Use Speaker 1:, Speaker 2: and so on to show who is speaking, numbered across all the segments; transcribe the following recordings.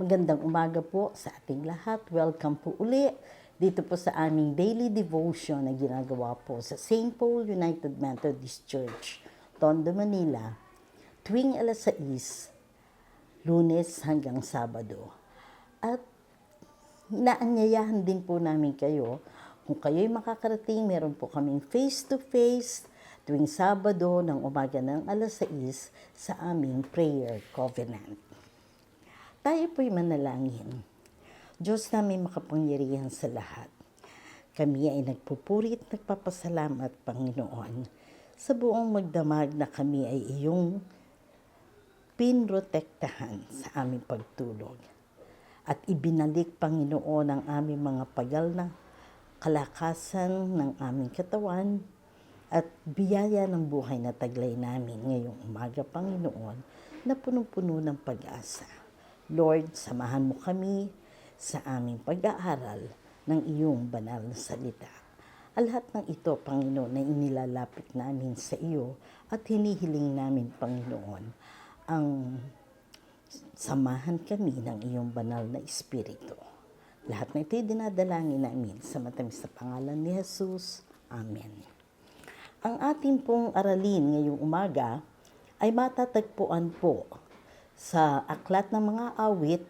Speaker 1: Magandang umaga po sa ating lahat. Welcome po uli dito po sa aming daily devotion na ginagawa po sa St. Paul United Methodist Church, Tondo, Manila, tuwing alas 6, Lunes hanggang Sabado. At inaanyayahan din po namin kayo, kung kayo'y makakarating, meron po kaming face-to-face tuwing Sabado ng umaga ng alas 6 sa aming prayer covenant. Tayo po'y manalangin. Diyos namin makapangyarihan sa lahat. Kami ay nagpupurit, nagpapasalamat, Panginoon, sa buong magdamag na kami ay iyong pinrotektahan sa aming pagtulog. At ibinalik, Panginoon, ang aming mga pagal na kalakasan ng aming katawan at biyaya ng buhay na taglay namin ngayong umaga, Panginoon, na punong-puno ng pag-asa. Lord, samahan mo kami sa aming pag-aaral ng iyong banal na salita. Ang lahat ng ito, Panginoon, na inilalapit namin sa iyo at hinihiling namin, Panginoon, ang samahan kami ng iyong banal na Espiritu. Lahat ng ito'y dinadalangin namin sa matamis na pangalan ni Jesus. Amen. Ang ating pong aralin ngayong umaga ay matatagpuan po sa Aklat ng Mga Awit,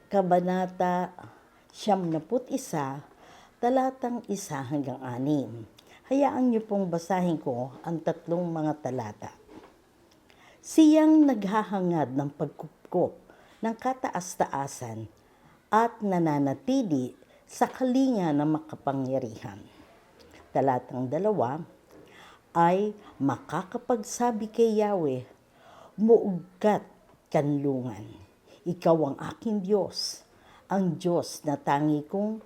Speaker 1: Kabanata 91, talatang 1 hanggang 6. Hayaan niyo pong basahin ko ang tatlong mga talata. Siyang naghahangad ng pagkupkop ng kataas-taasan at nananatili sa kalinga ng makapangyarihan. Talatang 2 ay makakapagsabi kay Yahweh, muugkat kanlungan. Ikaw ang aking Diyos, ang Diyos na tangi kong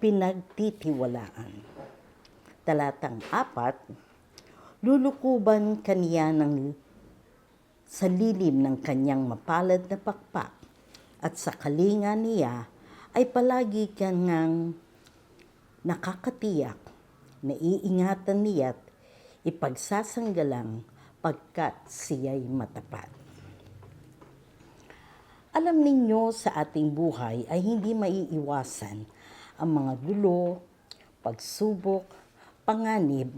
Speaker 1: pinagtitiwalaan. Talatang 4, lulukuban kaniya sa lilim ng kanyang mapalad na pakpak at sa kalinga niya ay palagi kanyang nakakatiyak, naiingatan niya't ipagsasanggalang pagkat siya'y matapat. Alam ninyo, sa ating buhay ay hindi maiiwasan ang mga gulo, pagsubok, panganib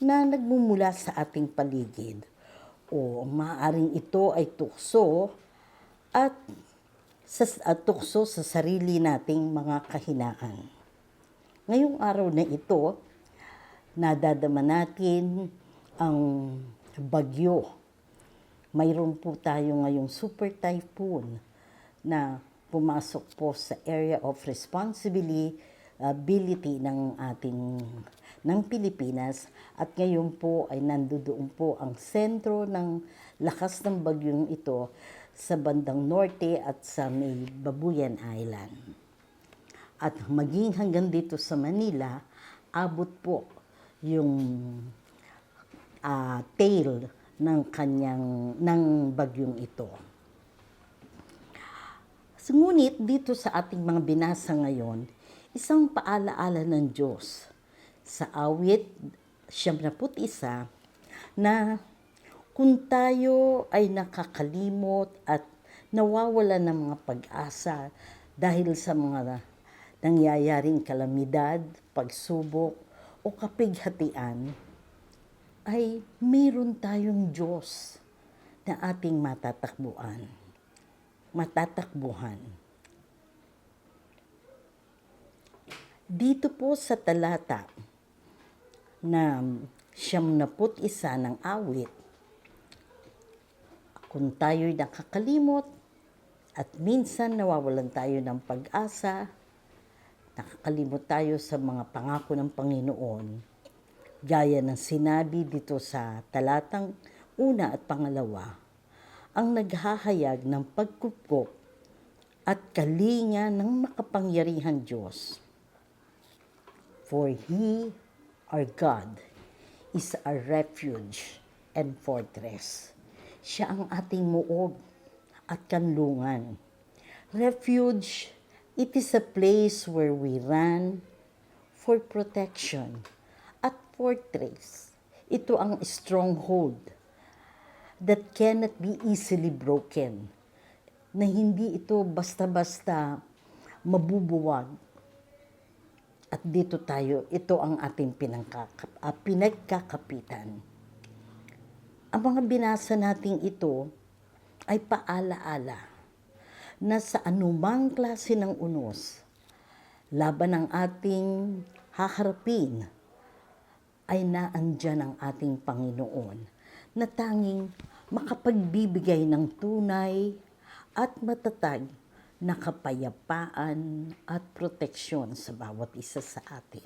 Speaker 1: na nagmumula sa ating paligid o maaaring ito ay tukso tukso sa sarili nating mga kahinaan. Ngayong araw na ito, nadadama natin ang bagyo. Mayroon po tayo ngayong super typhoon na pumasok po sa area of responsibility ng Pilipinas, at ngayon po ay nandoon po ang sentro ng lakas ng bagyong ito sa bandang norte at sa may Babuyan Island. At maging hanggang dito sa Manila, abot po yung tail ng bagyong ito. Ngunit dito sa ating mga binasa ngayon, isang paalaala ng Diyos sa awit 91 na kung tayo ay nakakalimot at nawawala ng mga pag-asa dahil sa mga nangyayaring kalamidad, pagsubok o kapighatian, ay mayroon tayong Diyos na ating matatakbuhan. Dito po sa talata na 91 ng awit, kung tayo'y nakakalimot at minsan nawawalan tayo ng pag-asa, nakakalimot tayo sa mga pangako ng Panginoon, gaya ng sinabi dito sa talatang 1 at 2, ang naghahayag ng pagkupkop at kalinga ng makapangyarihan Diyos. For He, our God, is a refuge and fortress. Siya ang ating muog at kanlungan. Refuge, it is a place where we run for protection. At fortress, ito ang stronghold that cannot be easily broken. na hindi ito basta-basta mabubuwag. At dito tayo, ito ang ating pinagkakapitan. Ang mga binasa nating ito ay paalaala na sa anumang klase ng unos, laban ng ating haharapin, ay naandyan ang ating Panginoon na tanging makapagbibigay ng tunay at matatag na kapayapaan at proteksyon sa bawat isa sa atin.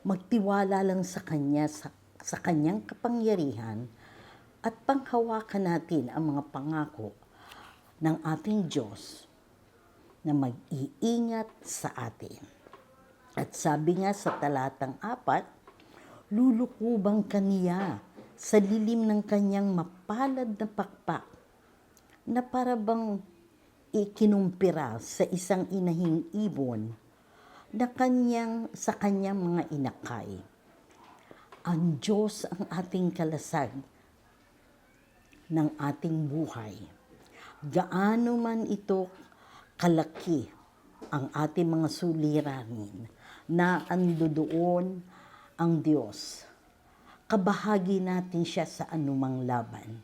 Speaker 1: Magtiwala lang sa Kanya, sa Kanyang kapangyarihan at panghawakan natin ang mga pangako ng ating Diyos na mag-iingat sa atin. At sabi nga sa talatang 4, lulukubang kaniya sa lilim ng kanyang mapalad na pakpak na parabang ikinumpira sa isang inahing ibon na sa kanyang mga inakay. Ang Diyos ang ating kalasag ng ating buhay. Gaano man ito kalaki ang ating mga suliranin na andoon ang Diyos. Kabahagi natin siya sa anumang laban.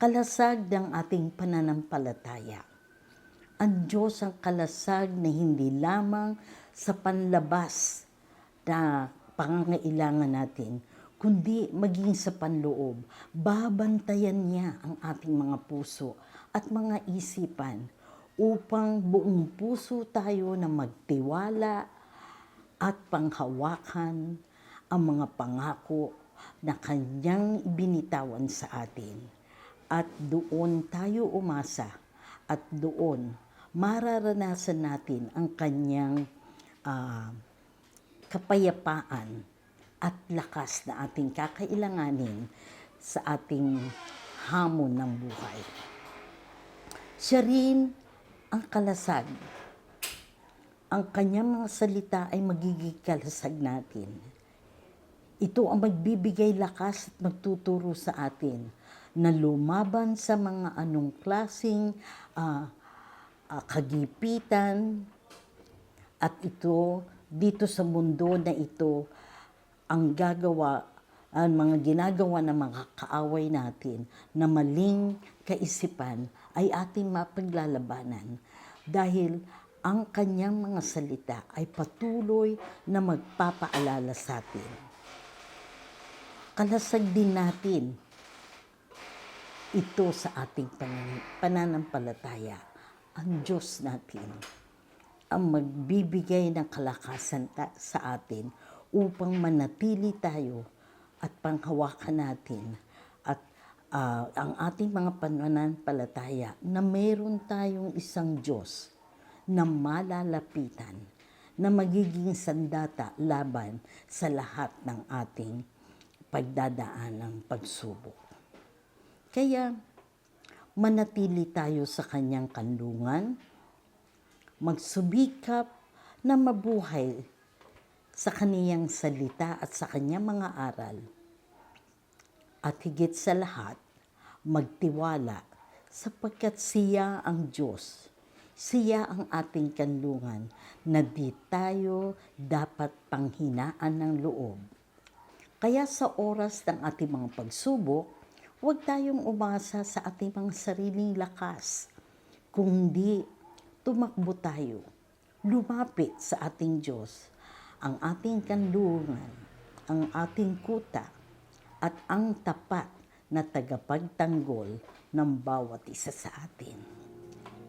Speaker 1: Kalasag ng ating pananampalataya. Ang Diyos ang kalasag na hindi lamang sa panlabas na pangangailangan natin, kundi maging sa panloob. Babantayan niya ang ating mga puso at mga isipan upang buong puso tayo na magtiwala at panghawakan ang mga pangako na Kanyang ibinitawan sa atin. At doon tayo umasa at doon mararanasan natin ang Kanyang kapayapaan at lakas na ating kakailanganin sa ating hamon ng buhay. Siya rin ang kalasag. Ang Kanyang mga salita ay magiging kalasag natin. Ito ang magbibigay lakas at magtuturo sa atin na lumaban sa mga anong klaseng kagipitan. At ito, dito sa mundo na ito, ang mga ginagawa ng mga kaaway natin na maling kaisipan ay ating mapaglalabanan dahil ang Kanyang mga salita ay patuloy na magpapaalala sa atin. Kalasag din natin ito sa ating pananampalataya. Ang Diyos natin ang magbibigay ng kalakasan sa atin upang manatili tayo at panghawakan natin at ang ating mga pananampalataya na mayroon tayong isang Diyos na malalapitan, na magiging sandata laban sa lahat ng ating pagdadaan ng pagsubok. Kaya manatili tayo sa Kanyang kanlungan, magsubikap na mabuhay sa Kaniyang salita at sa Kanyang mga aral. At higit sa lahat, magtiwala sapagkat siya ang Diyos. Siya ang ating kanlungan na di tayo dapat panghinaan ng loob. Kaya sa oras ng ating mga pagsubok, huwag tayong umasa sa ating mga sariling lakas, kundi tumakbo tayo, lumapit sa ating Diyos, ang ating kanlungan, ang ating kuta, at ang tapat na tagapagtanggol ng bawat isa sa atin.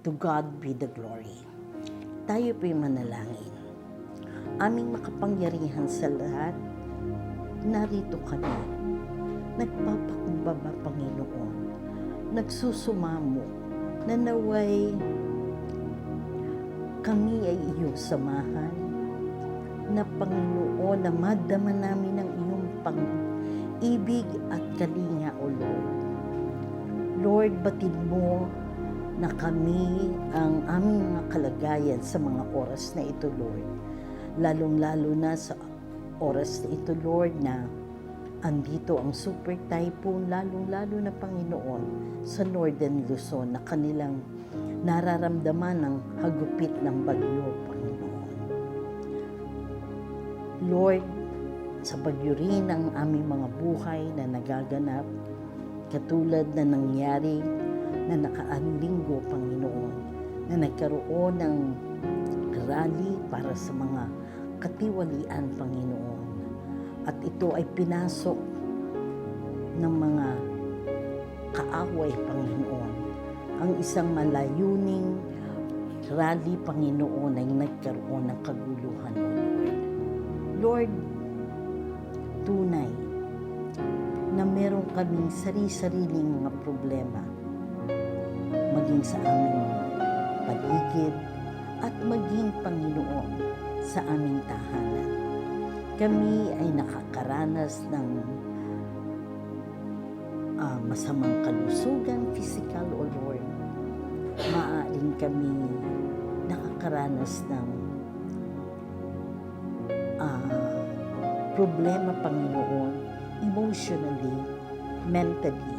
Speaker 1: To God be the glory. Tayo po'y manalangin. Aming makapangyarihan sa lahat, narito kami, nagpapakumbaba Panginoon, nagsusumamo, na naway kami ay iyong samahan, na Panginoon na madama namin ang iyong pang-ibig at kalinga, O Lord. Lord, batid mo na kami ang aming mga kalagayan sa mga oras na ito, Lord. Lalong-lalo na sa oras na ito, Lord, na andito ang super typhoon, lalong-lalo na Panginoon sa Northern Luzon na kanilang nararamdaman ng hagupit ng bagyo, Panginoon. Lord, sa bagyo rin ang aming mga buhay na nagaganap, katulad na nangyari na nakaraang linggo, Panginoon, na nagkaroon ng rally para sa mga katiwalian, Panginoon. At ito ay pinasok ng mga kaaway, Panginoon. Ang isang malayuning rally, Panginoon, ay nagkaroon ng kaguluhan, O Lord. Lord, tunay na meron kaming sari-sariling mga problema, maging sa aming paligid at maging, Panginoon, sa aming tahanan. Kami ay nakakaranas ng masamang kalusugan, physical o Lord. Maaaring kami nakakaranas ng problema, Panginoon, emotionally, mentally,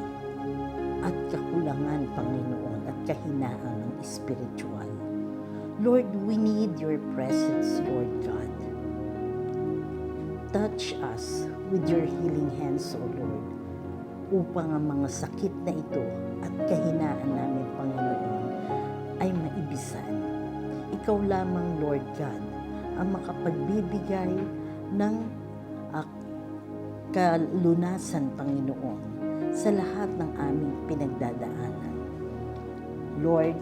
Speaker 1: at kakulangan, Panginoon, at kahinaan ng spiritual. Lord, we need your presence, Lord God. Touch us with your healing hands, O Lord, upang ang mga sakit na ito at kahinaan namin, Panginoon, ay maibisan. Ikaw lamang, Lord God, ang makapagbibigay ng kalunasan, Panginoon, sa lahat ng aming pinagdadaanan. Lord,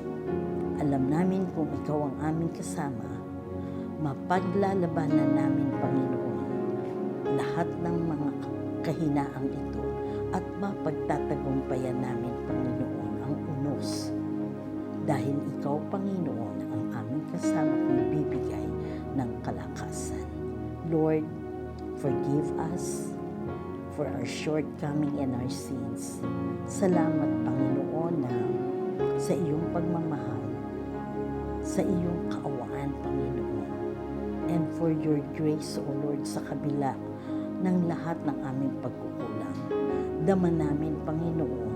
Speaker 1: alam namin kung ikaw ang aming kasama, mapaglalabanan namin, Panginoon, lahat ng mga kahinaang ito at mapagtatagumpayan namin, Panginoon, ang unos. Dahil ikaw, Panginoon, ang aming kasama kung bibigay ng kalakasan. Lord, forgive us for our shortcoming and our sins. Salamat, Panginoon, na sa iyong pagmamahal, sa iyong kaawaan, Panginoon, and for your grace, O Lord, sa kabila ng lahat ng aming pagkukulang. Dama namin, Panginoon,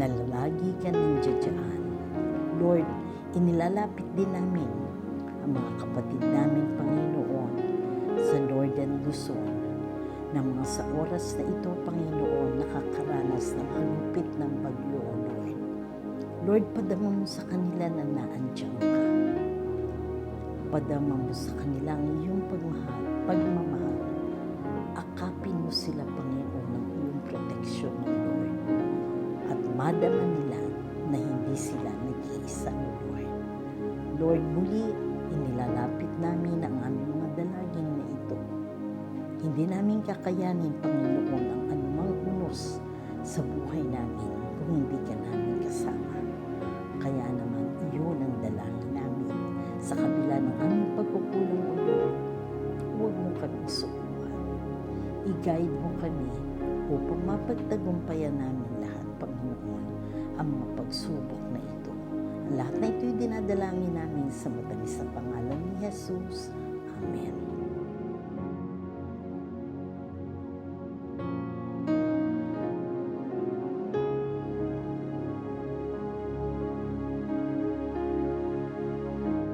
Speaker 1: na lagi ka nandiyan. Lord, inilalapit din namin ang mga kapatid namin, Panginoon, sa Northern Luzon, na mga sa oras na ito, Panginoon, nakakaranas ng hagupit ng bagyo, O Lord. Lord, padama mo sa kanila na naandiyan ka. Padama mo sa kanila ang iyong pagmamahal. Akapin mo sila, Panginoon, ng iyong proteksyon, O Lord. At madama nila na hindi sila nag-iisa, O Lord. Lord, muli, inilalapit namin ang aming mga dalangin na ito. Hindi namin kakayanin, Panginoon, ang anumang unos sa buhay namin kung hindi ka namin kasama. Kaya naman, iyon ang dalangin namin. Sa kabila ng aming pagkukulang, O Lord, huwag mo kami sukuhan. I-guide mo kami upang mapagtagumpayan namin lahat, Panginoon, ang mga pagsubok na ito. Lahat na ito'y dinadalangin namin sa matamis na pangalan ni Jesus.